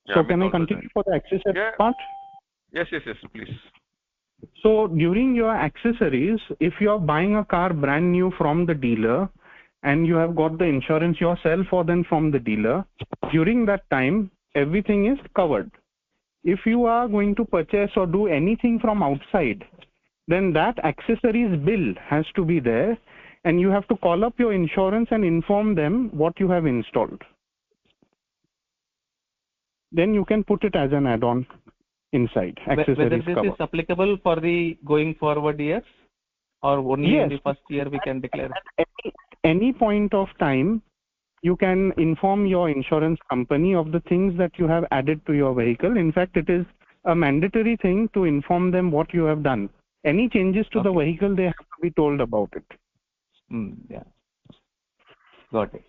Yeah, So can I continue for the accessories part? Yes, please. So during your accessories, if you are buying a car brand new from the dealer and you have got the insurance yourself or then from the dealer, during that time, everything is covered. If you are going to purchase or do anything from outside, then that accessories bill has to be there, and you have to call up your insurance and inform them what you have installed. Then you can put it as an add-on inside accessories Whether this cover. is applicable for the going forward years, or only in the first year we can declare? At any point of time, you can inform your insurance company of the things that you have added to your vehicle. In fact, it is a mandatory thing to inform them what you have done. Any changes to the vehicle, they have to be told about it. Yeah. Got it.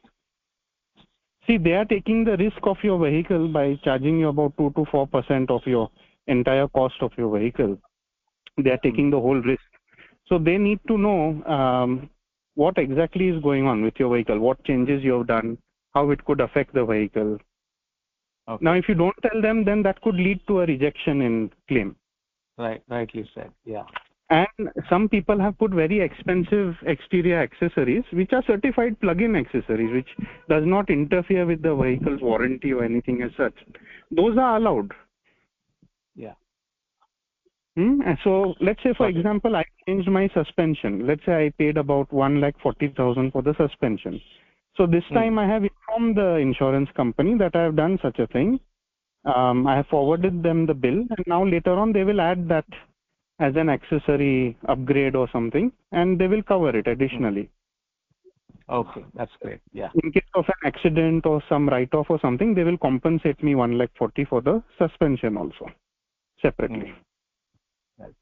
See, they are taking the risk of your vehicle by charging you about 2 to 4% of your entire cost of your vehicle. They are taking the whole risk. So they need to know what exactly is going on with your vehicle, what changes you have done, how it could affect the vehicle. Now, if you don't tell them, then that could lead to a rejection in claim. Rightly said. Yeah. And some people have put very expensive exterior accessories, which are certified plug-in accessories, which does not interfere with the vehicle's warranty or anything as such. Those are allowed. Yeah. So let's say, for example, I changed my suspension. Let's say I paid about 1,40,000 for the suspension. So this time I have informed the insurance company that I have done such a thing. I have forwarded them the bill, and now later on they will add that as an accessory upgrade or something, and they will cover it additionally. Okay, that's great. Yeah. In case of an accident or some write-off or something, they will compensate me 1,40,000 for the suspension also, separately. Right.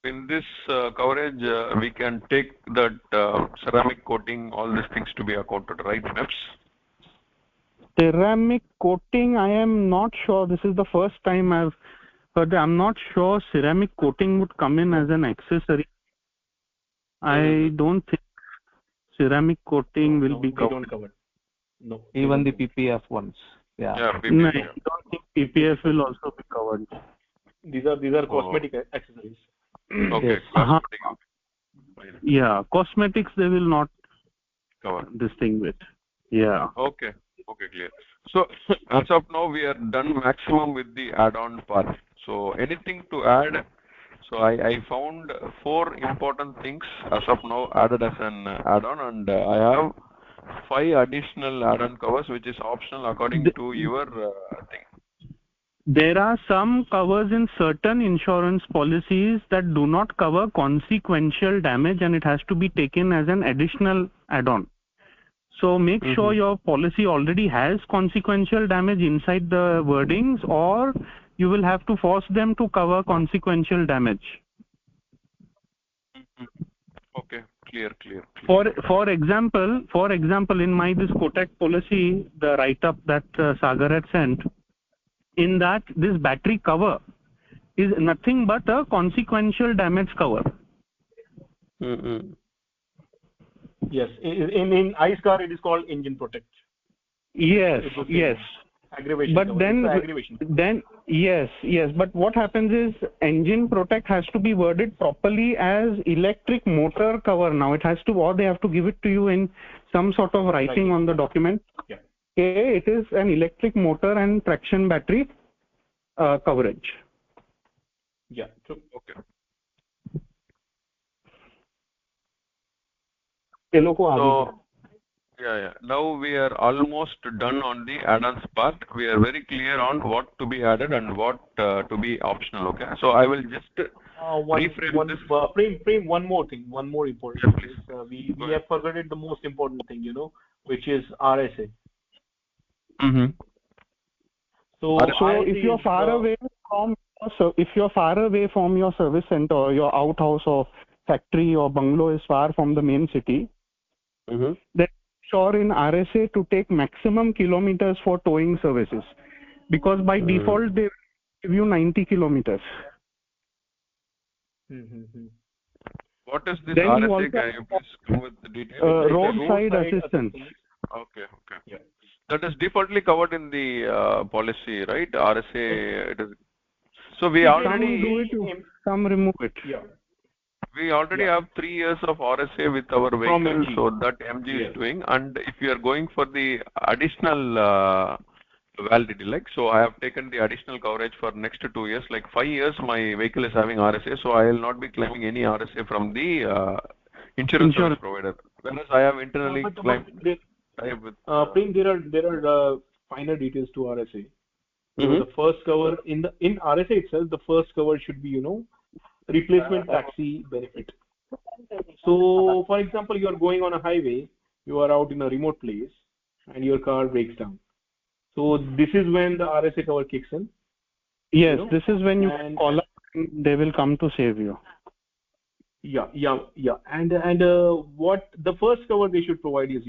In this coverage, we can take that ceramic coating, all these things to be accounted, right, Neps? Ceramic coating, I am not sure. This is the first time I've heard. I'm not sure ceramic coating would come in as an accessory. I don't think ceramic coating will be covered. Don't cover. No. Even the PPF ones. Yeah. PPF. No, I don't think PPF will also be covered. These are cosmetic accessories. Okay, cosmetic. Yeah, cosmetics they will not cover this thing with. Yeah. Okay, clear. So as of now, we are done maximum with the add-on part. So anything to add? So I found 4 important things as of now added as an add-on, and I have 5 additional add-on covers, which is optional according to your thing. There are some covers in certain insurance policies that do not cover consequential damage, and it has to be taken as an additional add-on. So make sure your policy already has consequential damage inside the wordings, or you will have to force them to cover consequential damage. Okay, clear. For example, in my this Kotak policy, the write-up that Sagar had sent, in that this battery cover is nothing but a consequential damage cover. Yes, in ICE car it is called engine protect. Yes. Aggravation. But then yes. But what happens is engine protect has to be worded properly as electric motor cover. Now it has to, or they have to give it to you in some sort of writing on the document. Yeah. Okay, it is an electric motor and traction battery coverage. Yeah. True. Okay. So, yeah. Now we are almost done on the add-ons part. We are very clear on what to be added and what to be optional. Okay. So I will just reframe this. One more thing. One more important thing is we have forgotten the most important thing, which is RSA. So if you're far away from your service center, or your outhouse or factory or bungalow is far from the main city, then sure in RSA to take maximum kilometers for towing services, because by default they give you 90 kilometers. What is this RSA? Can you please come with the details? Roadside assistance. Okay, okay. Yeah. That is defaultly covered in the policy, right? RSA. It is. So we Again, Some do it, some remove it. yeah, we already yeah, have 3 years of RSA with our from vehicle, MG. so that MG is Yes. doing. And if you are going for the additional validity, like, so I have taken the additional coverage for next 2 years. Like 5 years, my vehicle is having RSA, so I will not be claiming any RSA from the insurance service Insurance. provider. Whereas I have internally But claimed with. Prem, there are finer details to RSA. Mhm. The first cover in RSA itself, the first cover should be replacement taxi benefit. So, for example, you are going on a highway, you are out in a remote place, and your car breaks down. So this is when the RSA cover kicks in. Yes, You know, this is when you and call up and they will come to save you. yeah, and what the first cover they should provide is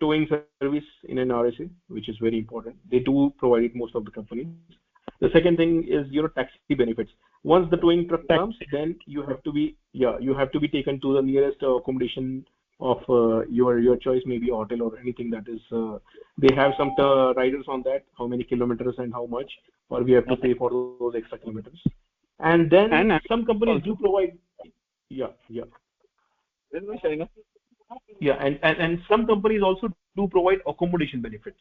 towing service in an RSA, which is very important. They do provide it, most of the companies. The second thing is taxi benefits. Once the towing truck comes, then you have to be taken to the nearest accommodation of your choice, maybe a hotel or anything that is. They have some riders on that, how many kilometers and how much, or we have to pay for those extra kilometers. And then And some companies do provide. Yeah, yeah. Yeah, and some companies also do provide accommodation benefits,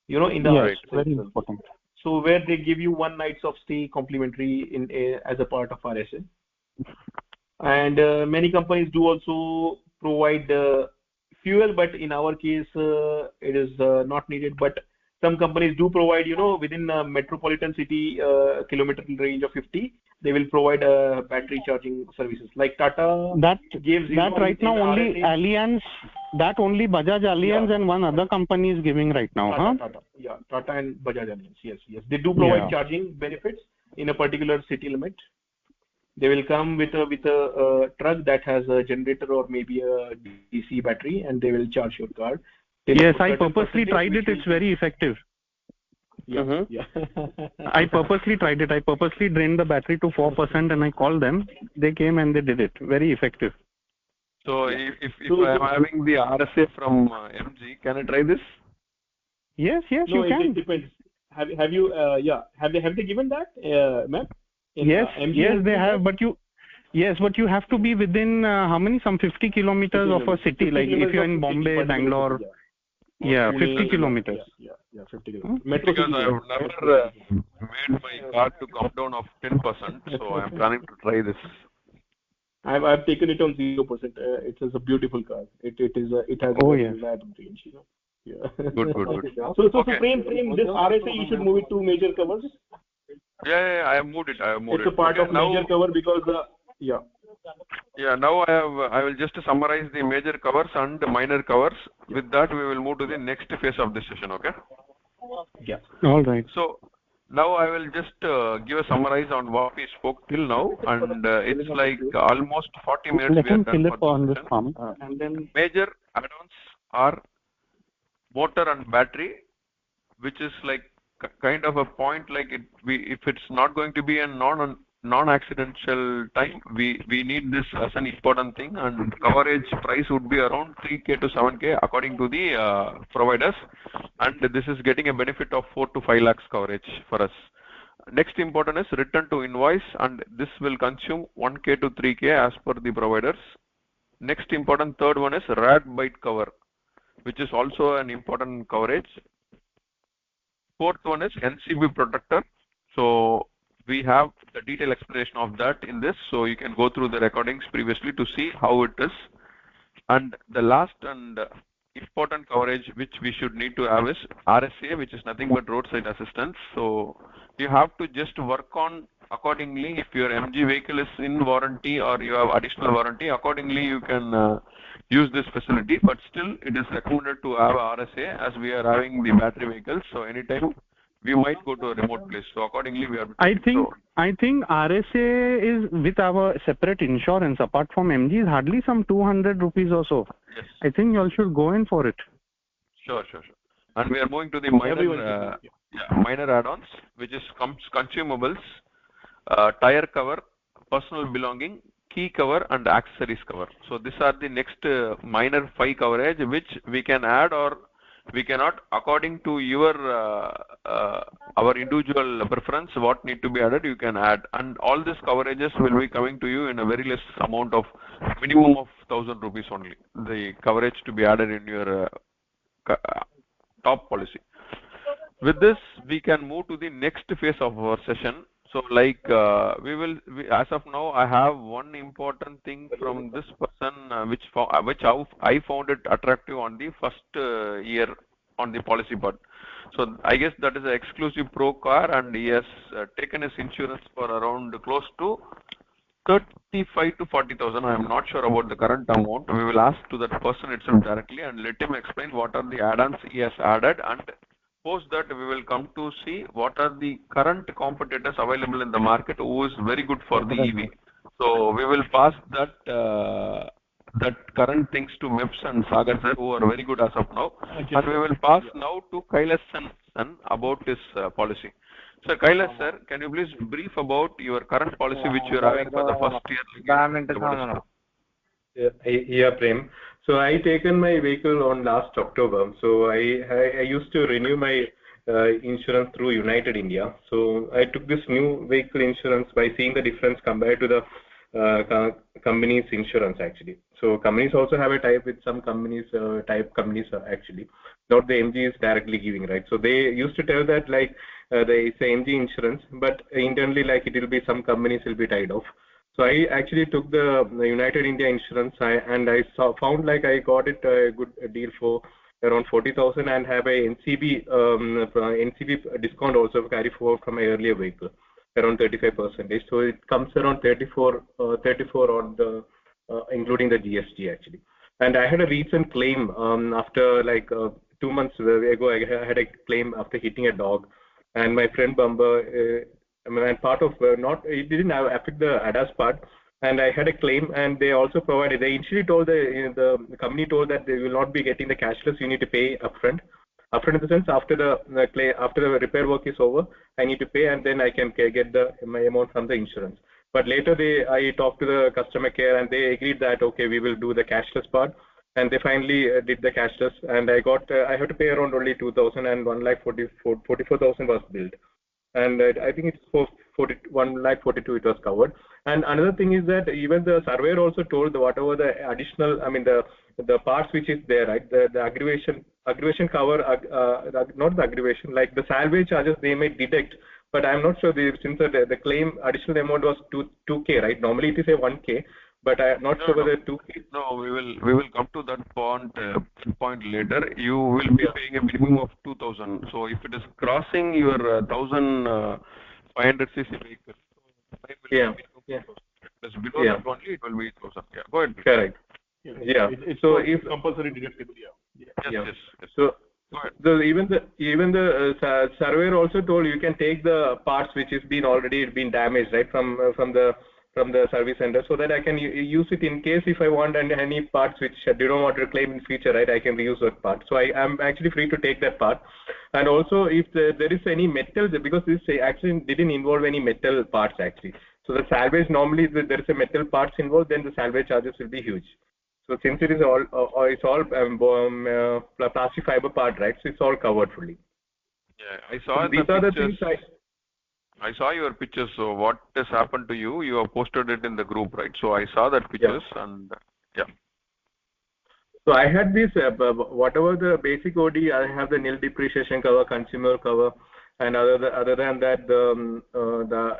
in the yes, Right. RSA very itself. important. So where they give you 1 night of stay complimentary as a part of RSA. And many companies do also provide fuel, but in our case, it is not needed. But some companies do provide, within a metropolitan city kilometer range of 50, they will provide battery charging services. Like Tata That gives, that right in now only RSA. Allianz, that only Bajaj Allianz Yeah, and one other company is giving right now, huh? Tata and Bajaj Allianz. Yes. They do provide Yeah. charging benefits in a particular city limit. They will come with a truck that has a generator or maybe a DC battery, and they will charge your car. Yes, I Certain purposely percentage, tried which it. It's very effective. yeah, Mhm. yeah. I purposely tried it. I purposely drained the battery to 4% and I called them. They came and they did it. Very effective. So Yeah. if So I am having the RSA from MG, can I try this? Yes, no, you it can. depends. Have you have they given that ma'am in Yes, MG yes, has they given have. that? But you have to be within how many? Some 50 kilometers 50 of a kilometers. city. 50 Like if kilometers you're of in a city, Bombay, particular city. Bangalore, Or yeah, Pune, 50 kilometers. 50 Hmm? kilometers. Metro Because cities I have only. never made my car to come down of 10%, so I am planning to try this. I've taken it on 0%. It is a beautiful car. It has a Oh very yes. reliable range. Yeah. Good, good, good. So Okay. frame this RSA you should move it to major covers. Yeah, I have moved it. It's a part Okay, of major now, cover because yeah. now I will just summarize the major covers and the minor covers. With that, we will move to the next phase of this session. Okay. Yeah. All right. So now I will just give a summarize on what we spoke till now, and it's like almost 40 minutes Let we are him done fill it for this on this session. form. And then Major add-ons are motor and battery, which is like kind of a point, like if it's not going to be a non-accidental time, we need this as an important thing, and coverage price would be around 3K to 7K according to the providers, and this is getting a benefit of 4 to 5 lakhs coverage for us. Next important is return to invoice, and this will consume 1K to 3K as per the providers. Next important third one is rat bite cover, which is also an important coverage. Fourth one is NCB protector. So we have the detailed explanation of that in this, so you can go through the recordings previously to see how it is. And the last and important coverage which we should need to have is RSA, which is nothing but roadside assistance. So you have to just work on accordingly. If your MG vehicle is in warranty or you have additional warranty, accordingly you can use this facility, but still it is recommended to have RSA as we are having the battery vehicles. So anytime we might go to a remote place. So accordingly we are. I think RSA is with our separate insurance apart from MG is hardly some 200 rupees or so. Yes. I think you all should go in for it. Sure. And we are moving to the minor add-ons, which is consumables, tire cover, personal belonging, key cover, and accessories cover. So these are the next minor 5 coverage which we can add or we cannot, according to your our individual preference, what need to be added, you can add. And all these coverages will be coming to you in a very less amount of minimum of 1,000 rupees only. The coverage to be added in your top policy. With this, we can move to the next phase of our session. So, like as of now, I have one important thing from this person, which I found it attractive on the first year on the policy part. So, I guess that is an exclusive pro car, and he has taken his insurance for around close to 35 to 40,000. I am not sure about the current amount. We will ask to that person itself directly and let him explain what are the add-ons he has added, and post that we will come to see what are the current competitors available in the market who is very good for the EV. So we will pass that current things to Mips and Sagar sir, who are very good as of now, and we will pass now to Kailash son about this policy. So Kailash sir, can you please brief about your current policy which you are having for the first year? Yeah, Prem. So I taken my vehicle on last October. So I used to renew my insurance through United India. So I took this new vehicle insurance by seeing the difference compared to the company's insurance actually. So companies also have a type with some companies, actually. Not the MG is directly giving, right? So they used to tell that like they say MG insurance, but internally like it will be some companies will be tied off. So I actually took the United India insurance, and I found like I got it a good deal for around 40,000 and have a NCB discount also carry forward from my earlier vehicle around 35%. So it comes around 34 on the including the GST actually. And I had a recent claim after like 2 months ago. I had a claim after hitting a dog, and my front bumper. And part of it didn't affect the ADAS part, and I had a claim, and they also provided. They initially told the company told that they will not be getting the cashless. You need to pay upfront. Upfront in the sense after the repair work is over, I need to pay, and then I can get my amount from the insurance. But later I talked to the customer care, and they agreed that okay, we will do the cashless part, and they finally did the cashless, and I have to pay around only 2,000, and 1,44,000 was billed. And I think it's for 1,42,000 it was covered. And another thing is that even the surveyor also told whatever the additional, the parts which is there, right? The aggravation cover, not the aggravation, like the salvage charges they may deduct, but I'm not sure since the claim additional amount was 2K, right? Normally it is a 1K. But I'm not sure whether 2K. No, we will come to that point later. You will be paying a minimum of 2,000. So if it is crossing your 1,500 cc vehicle, so below that only it will be 1,000. Yeah, go ahead. Correct. Yeah. So if compulsory deductible. Yes. So even the surveyor also told you can take the parts which has been already been damaged, right, from the service center, so that I can use it in case if I want any parts which I don't want to claim in future, right? I can reuse that part. So I am actually free to take that part. And also if there is any metal, because this actually didn't involve any metal parts actually. So the salvage normally there is a metal parts involved, then the salvage charges will be huge. So since it is it's all plastic fiber part, right? So it's all covered fully. Yeah, I saw so these are the things I saw your pictures. So what has happened to you? You have posted it in the group, right? So I saw that pictures, and yeah. So I had this whatever the basic OD. I have the nil depreciation cover, consumer cover, and other than that the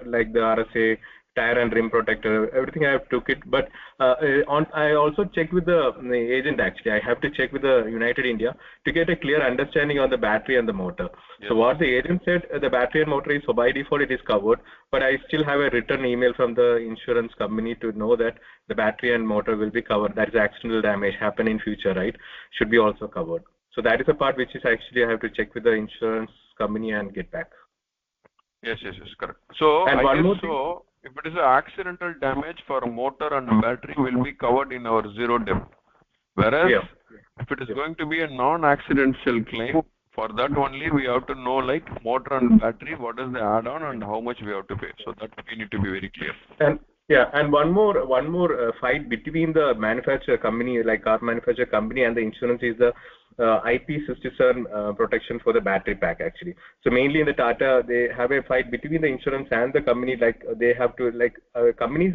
like the RSA, tire and rim protector, everything I have took it. But I also checked with the agent actually. I have to check with the United India to get a clear understanding on the battery and the motor. Yes. So what the agent said, the battery and motor is, so by default it is covered, but I still have a written email from the insurance company to know that the battery and motor will be covered. That is accidental damage happen in future, right? Should be also covered. So that is a part which is actually I have to check with the insurance company and get back. Yes, correct. So and I guess so. If it is an accidental damage for motor and battery will be covered in our zero depth. Whereas if it is going to be a non-accidental claim, for that only we have to know like motor and battery, what is the add-on and how much we have to pay. So that we need to be very clear. Yeah, and one more fight between the manufacturer company, like car manufacturer company, and the insurance is the IP67 protection for the battery pack actually. So mainly in the Tata, they have a fight between the insurance and the company. Like they have to company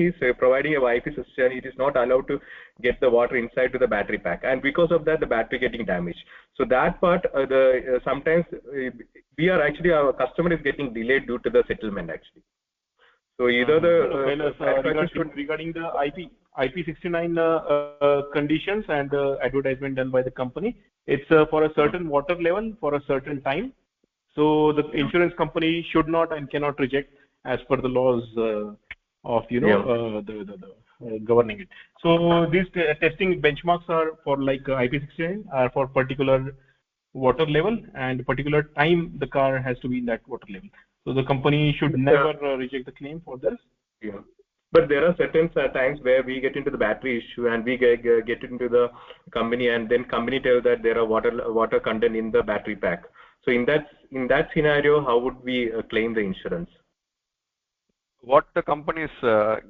is providing a IP67. It is not allowed to get the water inside to the battery pack, and because of that, the battery getting damaged. So that part, sometimes we are actually our customer is getting delayed due to the settlement actually. So either regarding the IP69 conditions and advertisement done by the company, it's for a certain water level for a certain time. So the insurance company should not and cannot reject as per the laws of the governing it. So these testing benchmarks are for like IP69 are for particular water level and particular time the car has to be in that water level. So the company should never reject the claim for this. Yeah, but there are certain times where we get into the battery issue and we get into the company, and then company tells that there are water content in the battery pack. So in that scenario, how would we claim the insurance? What the company is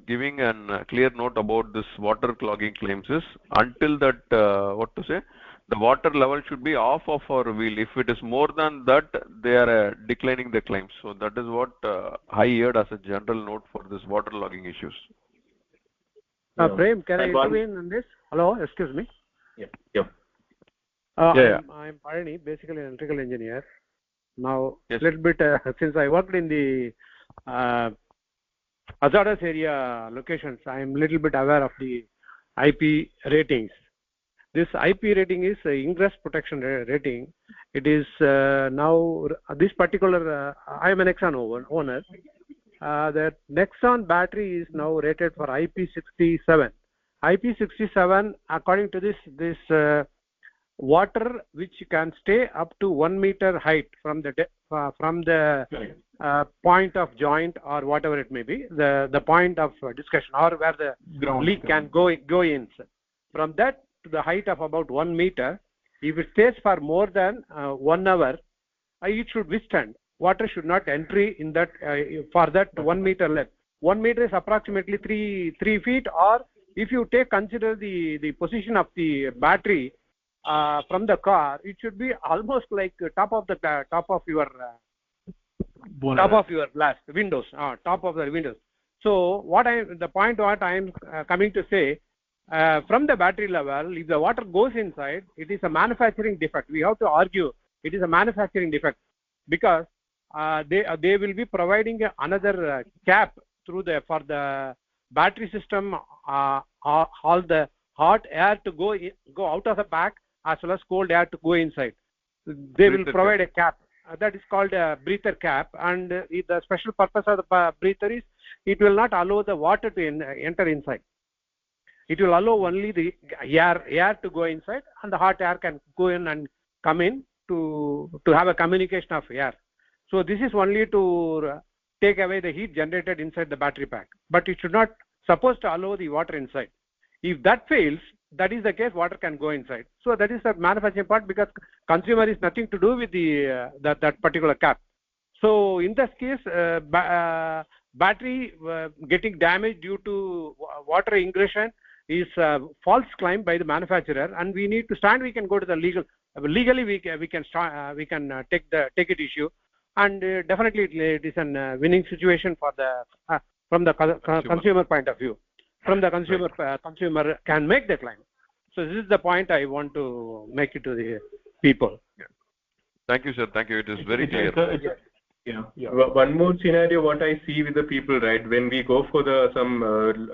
giving a clear note about this water clogging claims is until that the water level should be off of our wheel. If it is more than that, they are declining the claims. So that is what I heard as a general note for this water logging issues. Prem, can I intervene in this? Hello, excuse me. Yeah. I'm Parani, basically an electrical engineer. Now, a little bit since I worked in the hazardous area locations, I'm a little bit aware of the IP ratings. This IP rating is ingress protection rating. It is now this particular. I am an Nexon owner. The Nexon battery is now rated for IP67. IP67, according to this water which can stay up to 1 meter height from the point of joint or whatever it may be, the point of discussion or where the leak can go in. From that to the height of about 1 meter, if it stays for more than 1 hour, it should withstand. Water should not enter in that for that 1 meter length. 1 meter is approximately 3 feet, or if you consider the position of the battery from the car, it should be almost like top of your glass windows, top of the windows. So the point I am coming to say, from the battery level, if the water goes inside, it is a manufacturing defect. We have to argue it is a manufacturing defect because they will be providing another cap for the battery system, all the hot air to go out of the pack as well as cold air to go inside. They will provide a cap that is called a breather cap, and the special purpose of the breather is it will not allow the water to enter inside. It will allow only the air to go inside, and the hot air can go in and come in to have a communication of air. So this is only to take away the heat generated inside the battery pack, but it should not supposed to allow the water inside. If that fails, that is the case, water can go inside. So that is the manufacturing part, because consumer is nothing to do with the that particular cap. So in this case, battery getting damaged due to water ingression is a false claim by the manufacturer, and we need to stand. We can go to the legally we can take it issue, and definitely it is a winning situation for the from the consumer point of view. From the consumer can make the claim. So this is the point I want to make it to the people. Yeah. Thank you, sir. Thank you. It is very clear. Yeah. One more scenario what I see with the people, right, when we go for some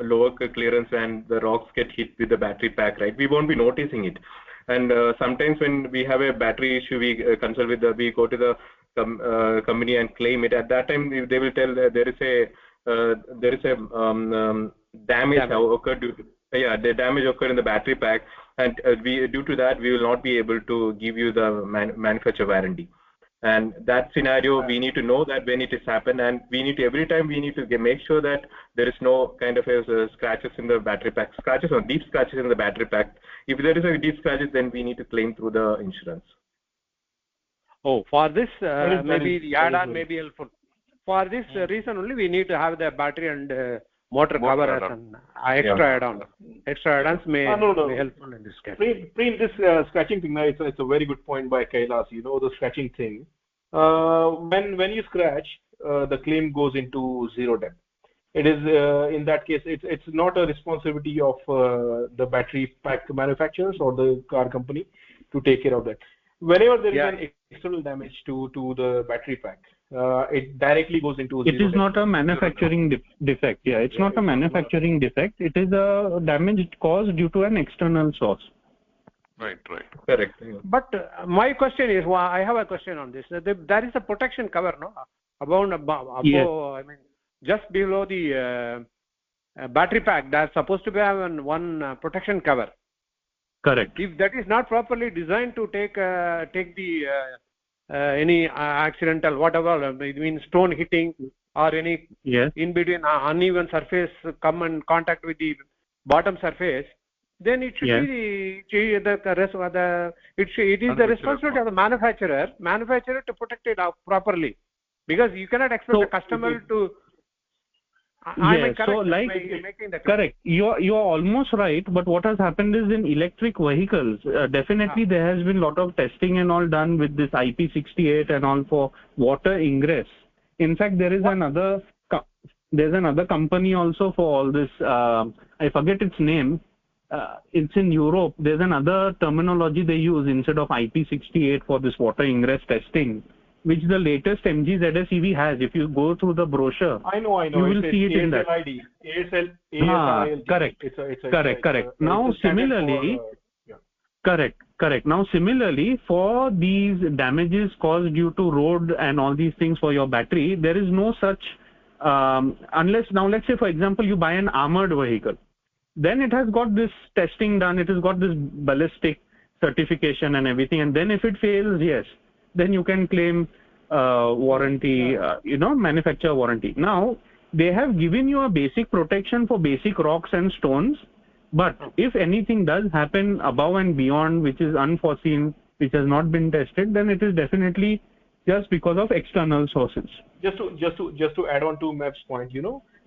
lower clearance and the rocks get hit with the battery pack, right, we won't be noticing it. And sometimes when we have a battery issue, we we go to the company and claim it. At that time, they will tell that there is a damage occurred due to, the damage occurred in the battery pack, and due to that we will not be able to give you the manufacturer warranty. And that scenario, we need to know that when it has happened, and we need to every time we need to make sure that there is no kind of scratches in the battery pack, scratches or deep scratches in the battery pack. If there is a deep scratches, then we need to claim through the insurance. Oh, for this maybe the add-on may be helpful. For this reason only, we need to have the battery and motor cover as an extra add-on. Extra add-ons may no. be helpful in this case. This scratching thing, it's a very good point by Kailas. The scratching thing. When you scratch, the claim goes into zero depth. It is in that case, it's not a responsibility of the battery pack manufacturers or the car company to take care of that. Whenever there is an external damage to the battery pack, it directly goes into zero. It is not a manufacturing defect. Yeah, it's not a manufacturing defect. It is a damage caused due to an external source. Right. Correct. But my question is, I have a question on this. There is a protection cover, no? Above Yes. I mean, just below the battery pack, there's supposed to be one protection cover. Correct. If that is not properly designed to take the any accidental whatever, it means stone hitting or any in between uneven surface come in contact with the bottom surface, then it should be it is the responsibility of the manufacturer to protect it properly, because you cannot expect the customer to. Correct. You're almost right, but what has happened is in electric vehicles, definitely there has been a lot of testing and all done with this IP68 and all for water ingress. In fact, there is another company also for all this. I forget its name. It's in Europe. There's another terminology they use instead of IP68 for this water ingress testing, which the latest MGZSEV has. If you go through the brochure, I know. You will see it in that. ASILD. Correct. Now, similarly, correct. Now, similarly, for these damages caused due to road and all these things for your battery, there is no such, unless, now let's say, for example, you buy an armored vehicle. Then it has got this testing done, it has got this ballistic certification and everything, and then if it fails, yes, then you can claim warranty, manufacturer warranty. Now, they have given you a basic protection for basic rocks and stones, but if anything does happen above and beyond, which is unforeseen, which has not been tested, then it is definitely just because of external sources. Just to add on to Mev's point,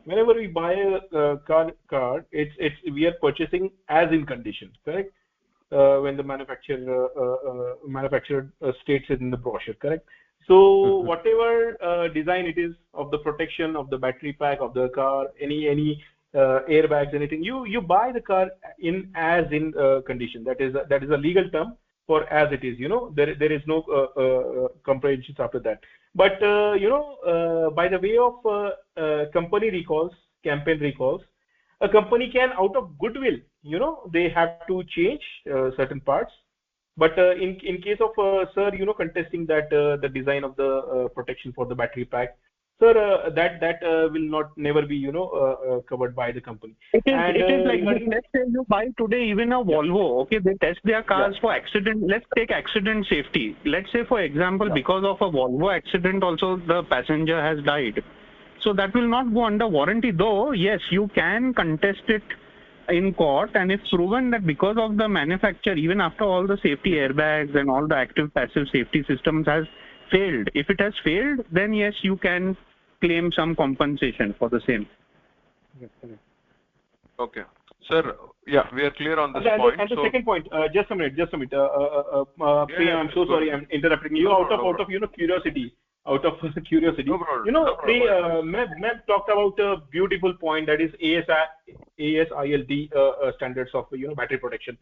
whenever we buy a car, we are purchasing as in condition, correct? When the manufacturer states it in the brochure, correct? So whatever design it is of the protection of the battery pack of the car, any airbags, anything, you buy the car as in condition. That is a legal term for as it is. There is no comprehensions after that. But by the way of company recalls, campaign recalls, a company can, out of goodwill, they have to change certain parts. But in case of sir, contesting that the design of the protection for the battery pack, sir, that will never be covered by the company. It is like let's say you buy today even a Volvo. Okay, they test their cars for accident. Let's take accident safety. Let's say, for example, because of a Volvo accident, also the passenger has died. So that will not go under warranty, though. Yes, you can contest it in court, and if proven that because of the manufacturer, even after all the safety airbags and all the active passive safety systems has failed, if it has failed, then yes, you can claim some compensation for the same. Okay, sir. Yeah, we are clear on this point. And the second point, just a minute. I'm so sorry, I'm interrupting you. Out of curiosity. Out of curiosity, Meb talked about a beautiful point, that is ASILD standards of battery protection.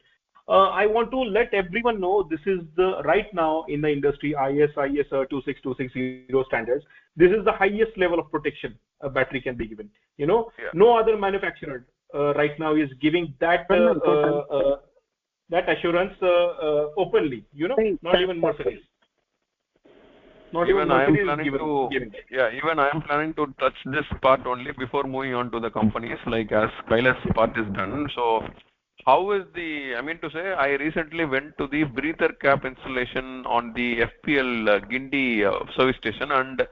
I want to let everyone know this is the right now in the industry IS 26260 standards. This is the highest level of protection a battery can be given. No other manufacturer right now is giving that that assurance openly. Not even Mercedes. Even I am planning to touch this part only before moving on to the companies, like as Kaila's part is done. So how is I recently went to the breather cap installation on the FPL Guindy service station, and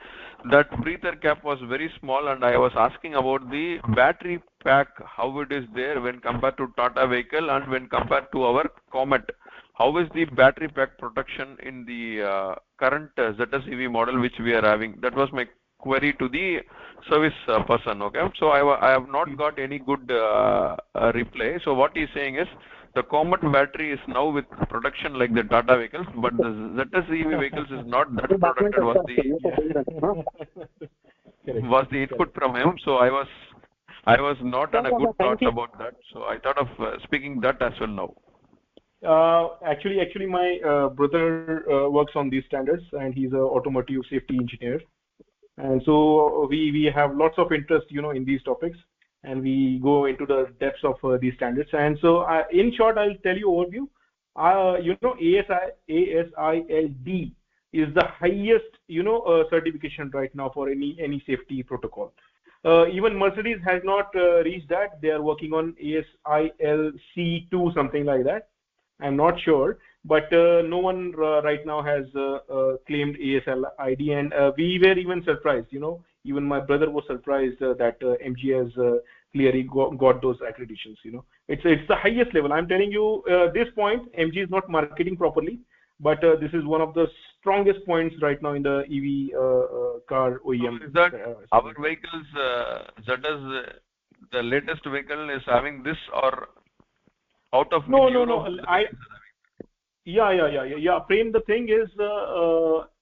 that breather cap was very small, and I was asking about the battery pack, how it is there when compared to Tata vehicle and when compared to our Comet. How is the battery pack protection in the current ZSEV model which we are having? That was my query to the service person. Okay, so I have not got any good reply. So what he's saying is the Comet battery is now with production like the Tata vehicles, but the ZSEV vehicles is not that protected. Was the input from him? So I was not on a good thoughts about that. So I thought of speaking that as well now. Actually, my brother works on these standards, and he's an automotive safety engineer. And so we have lots of interest, in these topics, and we go into the depths of these standards. And so, in short, I'll tell you overview. ASILD is the highest, certification right now for any safety protocol. Even Mercedes has not reached that. They are working on ASILC2, something like that. I'm not sure, but no one right now has claimed ASILD, and we were even surprised. Even my brother was surprised that MG has clearly got those accreditations. It's the highest level. I'm telling you, this point MG is not marketing properly, but this is one of the strongest points right now in the EV car OEM. So is that our vehicles, the latest vehicle is having this, or out of no. Yeah. Prem, the thing is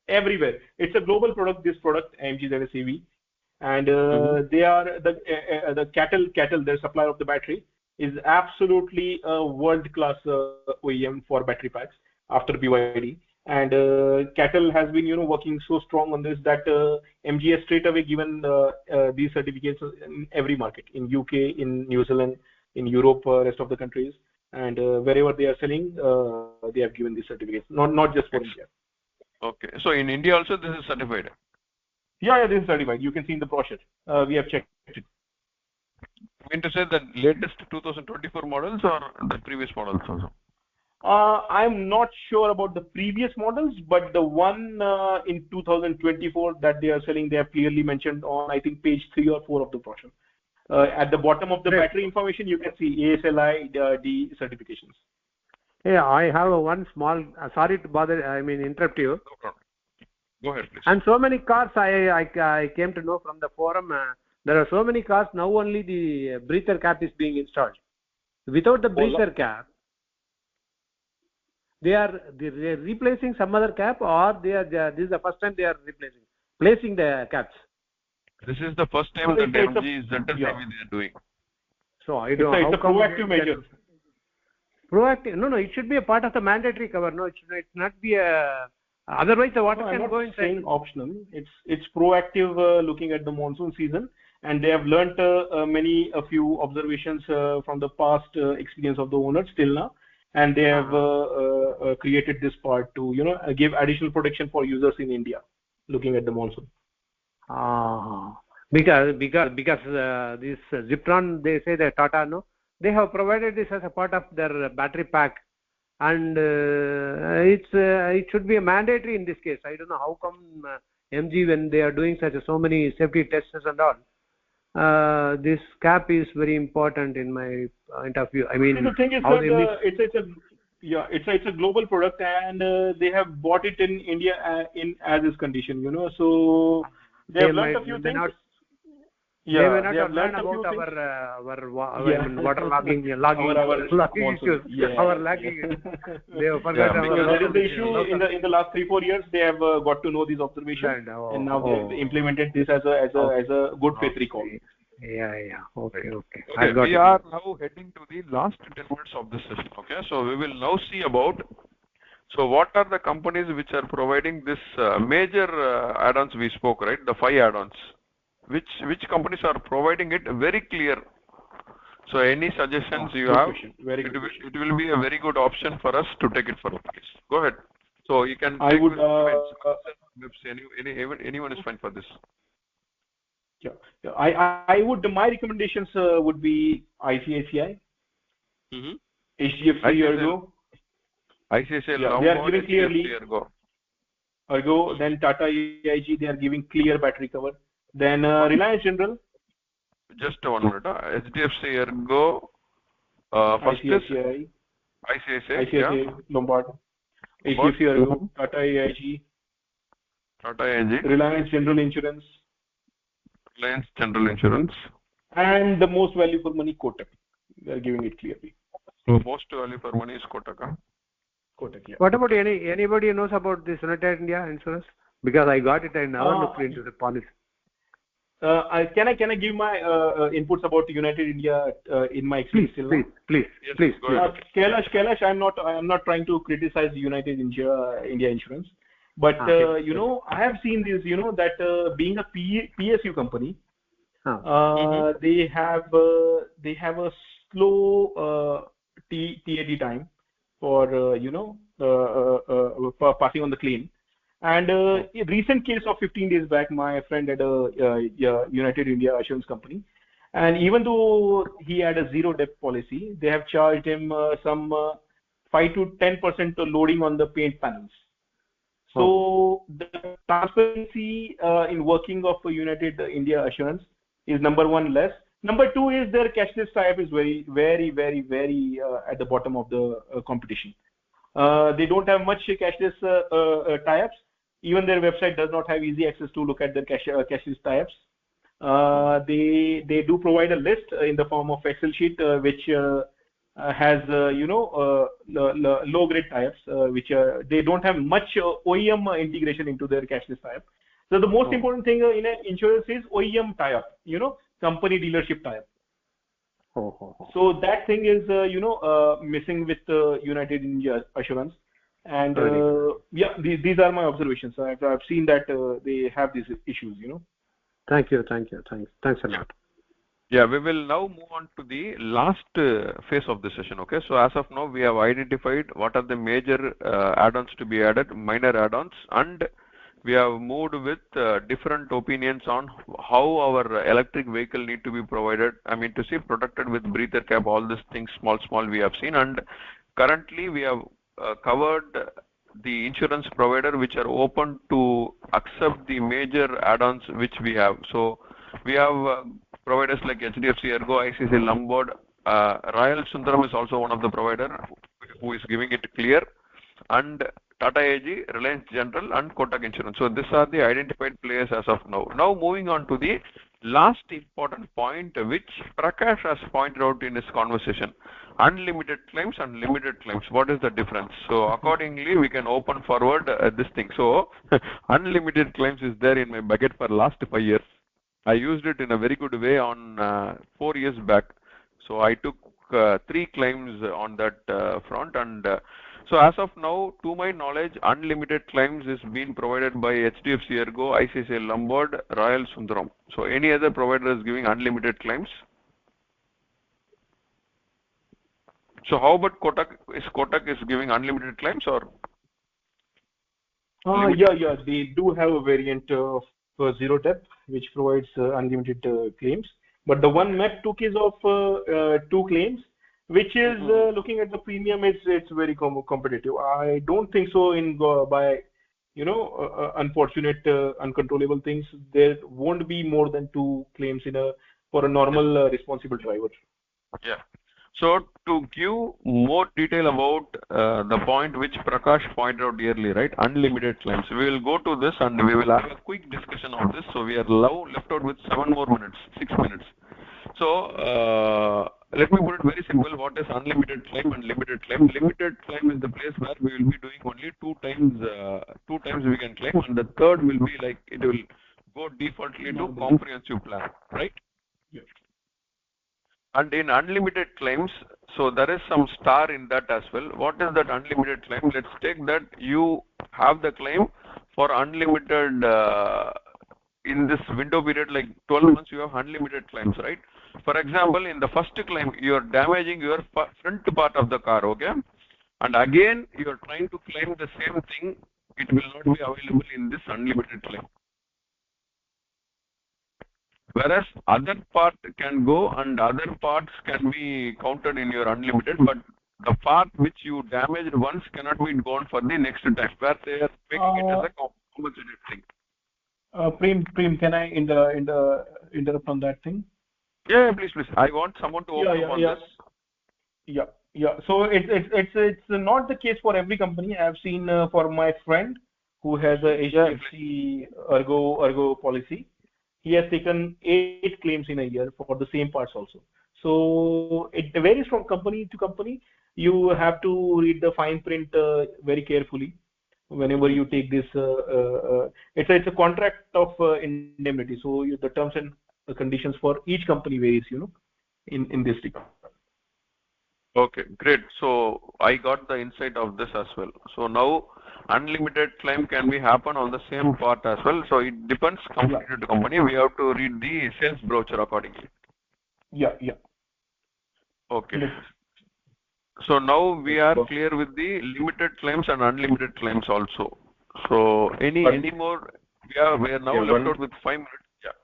everywhere. It's a global product. This product, MGZSEV, and they are the cattle. Their supplier of the battery is absolutely a world-class OEM for battery packs after BYD. And cattle has been working so strong on this that MG has straight away given these certificates in every market, in UK, in New Zealand, in Europe, rest of the countries. And wherever they are selling, they have given these certificates, not just for India. Okay, so in India also this is certified. Yeah, this is certified. You can see in the brochure. We have checked it. You mean to say the latest 2024 models or the previous models also? I'm not sure about the previous models, but the one in 2024 that they are selling, they have clearly mentioned on, I think, page 3 or 4 of the brochure. At the bottom of the battery information, you can see ASILD certifications. Yeah, I have one small. Sorry to bother. Interrupt you. No problem. Go ahead, please. And so many cars, I came to know from the forum. There are so many cars now. Only the breather cap is being installed. Without the breather cap, they are replacing some other cap, or this is the first time they are placing the caps. This is the first time that MGZSEV they are doing. So I don't know. It's a proactive measure. Proactive? No. It should be a part of the mandatory cover. No, it should not be a. Otherwise, the water can go inside. I'm not saying optional. It's proactive, looking at the monsoon season, and they have learnt a few observations from the past experience of the owners till now, and they have created this part to give additional protection for users in India, looking at the monsoon. Because this Ziptron, they say that Tata, they have provided this as a part of their battery pack, and it should be a mandatory in this case. I don't know how come MG, when they are doing so many safety tests and all, this cap is very important in my point of view. The thing is that it's a global product, and they have bought it in India in as is condition. So they have learned a few things. They may not have learned about our water logging issues. Our lagging. They have forgotten there is the issue in the last 3-4 years. They have got to know these observations, and now they have implemented this as a good faith recall. Yeah. Okay. We are now heading to the last 10 minutes of this session. Okay, so we will now see about. So what are the companies which are providing this major add-ons we spoke, right? The 5 add-ons. Which companies are providing it very clear? So any suggestions you have? It will be a very good option for us to take it further. Go ahead. So you can. I would. Anyone is fine for this. Yeah. I would. My recommendations would be ICICI, HDFC Ergo. ICICI. They are giving clearly. Ergo. Then Tata AIG. They are giving clear battery cover. Then Reliance General. Just 1 minute. HDFC Ergo. First ICICI. ICICI. Lombard. HDFC Ergo. Tata AIG. Reliance General Insurance. Reliance General Insurance. And the most value for money, Kotak. They are giving it clearly. So most value for money is Kotak. Huh? Kotak, yeah. What about anybody knows about this United India Insurance? Because I got it, I never looked into the policy. Can I give my inputs about United India in my experience? Please. Go ahead. Kailash, I'm not trying to criticize United India Insurance, but you know, I have seen this, you know, that being a PSU company, they have a slow TAD time for you know for passing on the claim. And a recent case of 15 days back, my friend had a United India Assurance company, and even though he had a zero debt policy, they have charged him some 5 to 10% loading on the paint panels. So the transparency in working of United India Assurance is number one less. Number two is their cashless tie-up is very at the bottom of the competition. They don't have much cashless tie-ups. Even their website does not have easy access to look at their cashless tie-ups. They do provide a list in the form of Excel sheet, which has you know low grade tie-ups, which they don't have much OEM integration into their cashless tie-up. So the most important thing in an insurance is OEM tie-up, you know, company dealership tie-up. So that thing is you know missing with United India Assurance, and yeah, these are my observations. I've seen that they have these issues, you know. Thanks a lot. Yeah, we will now move on to the last phase of the session. Okay, so as of now we have identified what are the major add-ons to be added, minor add-ons, and we have moved with different opinions on how our electric vehicle need to be provided. I mean to see protected with breather cap, all these things small we have seen, and currently we have covered the insurance provider which are open to accept the major add-ons which we have. So we have providers like HDFC Ergo, ICICI Lombard, Royal Sundaram is also one of the provider who is giving it clear, and Tata AG, Reliance General, and Kotak Insurance. So these are the identified players as of now. Now moving on to the last important point which Prakash has pointed out in his conversation: unlimited claims and limited claims. What is the difference? So accordingly we can open forward this thing. So unlimited claims is there in my bucket for last 5 years. I used it in a very good way on 4 years back. So I took 3 claims on that front, and so as of now, to my knowledge, unlimited claims is being provided by HDFC Ergo, ICICI Lombard, Royal Sundaram. So any other provider is giving unlimited claims? So how about Kotak? Is Kotak giving unlimited claims or? Yeah, they do have a variant of zero debt which provides unlimited claims. But the one MEP took is of 2 claims, which is looking at the premium, it's very competitive. I don't think so by you know unfortunate uncontrollable things there won't be more than 2 claims for a normal responsible driver. Yeah. So to give more detail about the point which Prakash pointed out earlier, right? Unlimited claims. We will go to this and we will have a quick discussion on this. So we are now left out with 6 minutes. So let me put it very simple. What is unlimited claim and limited claim? Limited claim is the place where we will be doing only 2 times we can claim, and the third will be like it will go defaultly to comprehensive plan, right? Yeah. And in unlimited claims, so there is some star in that as well. What is that unlimited claim? Let's take that you have the claim for unlimited in this window period, like 12 months you have unlimited claims, right? For example, in the first claim, you are damaging your front part of the car, okay? And again, you are trying to claim the same thing. It will not be available in this unlimited claim. Whereas other part can go and other parts can be counted in your unlimited, but the part which you damaged once cannot be gone for the next time, where they are making it as a compensated thing. Prem, can I interrupt on that thing? Yeah, please. I want someone to open up on this. Yeah. So it's not the case for every company. I've seen for my friend who has a HDFC Ergo policy. he has taken 8 claims in a year for the same parts also. So it varies from company to company. You have to read the fine print very carefully whenever you take this. It's a contract of indemnity. So the terms and conditions for each company varies, in this regard. Okay, great. So I got the insight of this as well. So now unlimited claim can be happen on the same part as well. So it depends company to company. We have to read the sales brochure accordingly. Yeah. Okay. So now we are clear with the limited claims and unlimited claims also. So any more? We are now left out with 5 minutes. Yeah.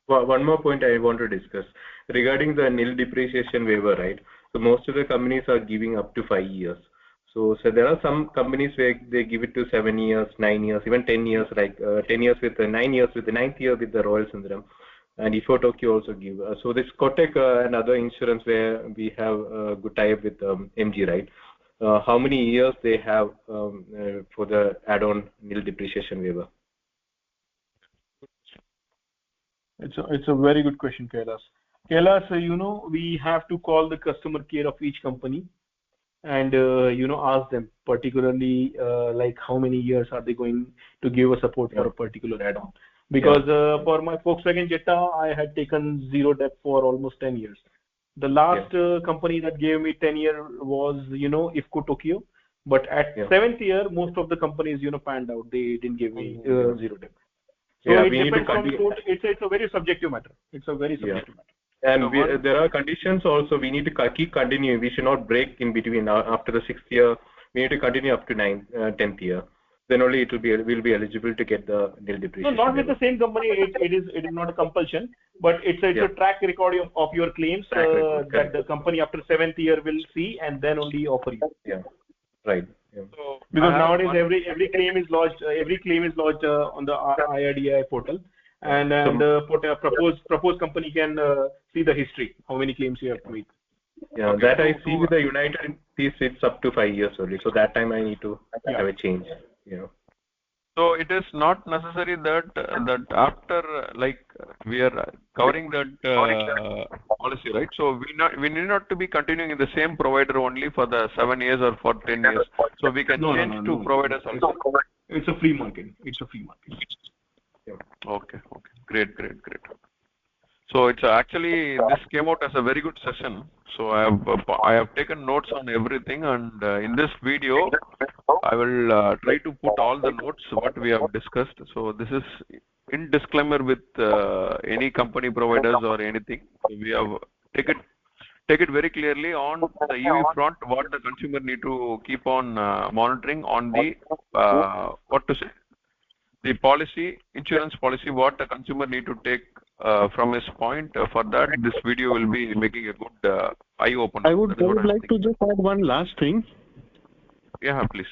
Well, one more point I want to discuss regarding the nil depreciation waiver, right? So most of the companies are giving up to 5 years. So there are some companies where they give it to 7 years, 9 years, even 10 years, like 10 years with 9 years with the 9th year with the Royal Sundaram. And Ifo Tokyo also give. So this Kotak and other insurance where we have a good tie-up with MG, right? How many years they have for the add-on nil depreciation waiver? It's a very good question, Kailas. Kailas, we have to call the customer care of each company and ask them particularly like how many years are they going to give us support for a particular add-on. Because for my Volkswagen Jetta, I had taken zero debt for almost 10 years. The last company that gave me 10 year was Ifco Tokyo, but at 7th year most of the companies panned out. They didn't give me zero debt. So it depends on it's a very subjective matter. It's a very subjective matter. And there are conditions also. We need to keep continuing. We should not break in between. After the 6th year, we need to continue up to 10th year. Then only we'll be eligible to get the nil depreciation. No, not with the same company. It is not a compulsion, but it's a track record of your claims that the company after 7th year will see and then only offer you. Yeah, right. Yeah. So because nowadays every claim is lodged. Every claim is lodged on the IRDAI portal, and proposed company can see the history, how many claims you have made. Yeah, that I see with the United piece. It's up to 5 years only. So that time I need to have a change. So it is not necessary that after we are covering that policy, right? So we need not to be continuing in the same provider only for the 7 years or for 10 years. So we can change to providers also. It's a free market. Yeah. Okay. Great. So it's actually this came out as a very good session. So I have taken notes on everything, and in this video I will try to put all the notes what we have discussed. So this is in disclaimer with any company providers or anything. So we have take it very clearly on the EV front what the consumer need to keep on monitoring on the the policy, insurance policy, what the consumer need to take from his point. For that, this video will be making a good eye opener. I would like to just add one last thing. Yeah, please.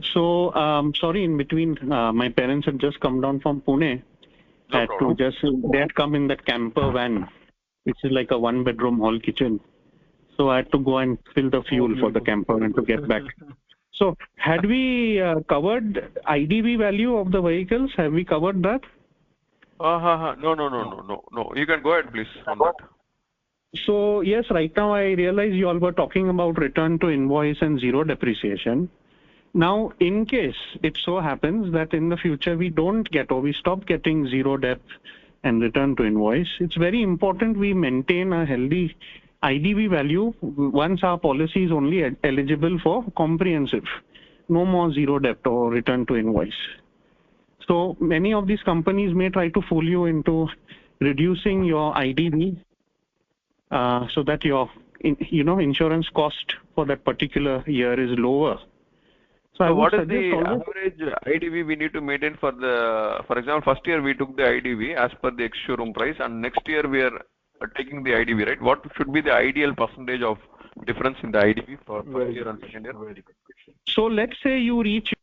So, sorry, in between, my parents had just come down from Pune. They had come in that camper van, which is like a 1-bedroom hall kitchen. So I had to go and fill the fuel for the camper and to get back. So had we covered IDV value of the vehicles? Have we covered that? No. You can go ahead, please, on that. So yes, right now I realize you all were talking about return to invoice and zero depreciation. Now, in case it so happens that in the future we don't get or we stop getting zero debt and return to invoice, it's very important we maintain a healthy IDV value once our policy is only eligible for comprehensive, no more zero debt or return to invoice. So many of these companies may try to fool you into reducing your IDV so that your insurance cost for that particular year is lower. So what is the average IDV we need to maintain for example, first year we took the IDV as per the ex-showroom price, and next year we are taking the IDV, right? What should be the ideal percentage of difference in the IDV for first year and second year? So let's say you reach